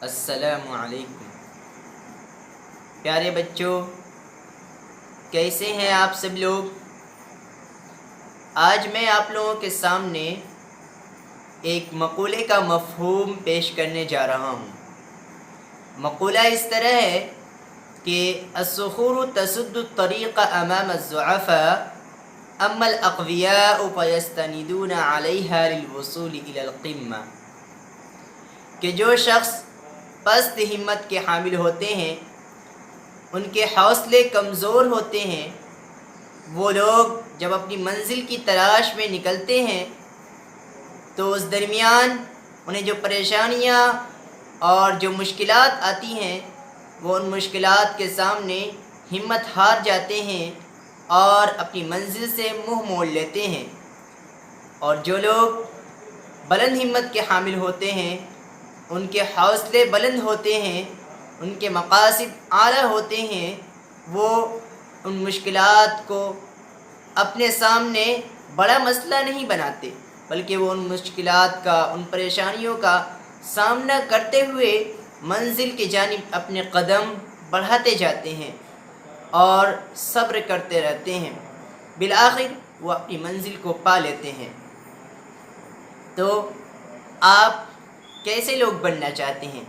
السلام علیکم پیارے بچوں، کیسے ہیں آپ سب لوگ؟ آج میں آپ لوگوں کے سامنے ایک مقولے کا مفہوم پیش کرنے جا رہا ہوں۔ مقولہ اس طرح ہے کہ الصخور تسد الطریق امام الضعفاء اما الاقویاء فیستندون علیہا للوصول الی القمہ، کہ جو شخص پست ہمت کے حامل ہوتے ہیں، ان کے حوصلے کمزور ہوتے ہیں، وہ لوگ جب اپنی منزل کی تلاش میں نکلتے ہیں تو اس درمیان انہیں جو پریشانیاں اور جو مشکلات آتی ہیں، وہ ان مشکلات کے سامنے ہمت ہار جاتے ہیں اور اپنی منزل سے منہ موڑ لیتے ہیں۔ اور جو لوگ بلند ہمت کے حامل ہوتے ہیں، ان کے حوصلے بلند ہوتے ہیں، ان کے مقاصد اعلیٰ ہوتے ہیں، وہ ان مشکلات کو اپنے سامنے بڑا مسئلہ نہیں بناتے، بلکہ وہ ان مشکلات کا، ان پریشانیوں کا سامنا کرتے ہوئے منزل کی جانب اپنے قدم بڑھاتے جاتے ہیں اور صبر کرتے رہتے ہیں، بالآخر وہ اپنی منزل کو پا لیتے ہیں۔ تو آپ کیسے لوگ بننا چاہتے ہیں؟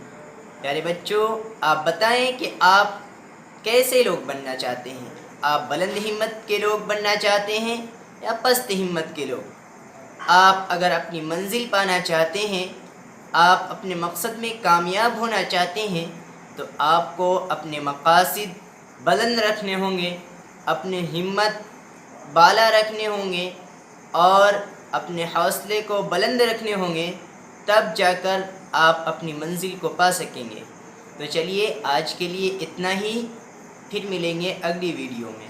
پیارے بچوں، آپ بتائیں کہ آپ کیسے لوگ بننا چاہتے ہیں؟ آپ بلند ہمت کے لوگ بننا چاہتے ہیں یا پست ہمت کے لوگ؟ آپ اگر اپنی منزل پانا چاہتے ہیں، آپ اپنے مقصد میں کامیاب ہونا چاہتے ہیں، تو آپ کو اپنے مقاصد بلند رکھنے ہوں گے، اپنے ہمت بالا رکھنے ہوں گے اور اپنے حوصلے کو بلند رکھنے ہوں گے، تب جا کر آپ اپنی منزل کو پا سکیں گے۔ تو چلیے آج کے لیے اتنا ہی، پھر ملیں گے اگلی ویڈیو میں۔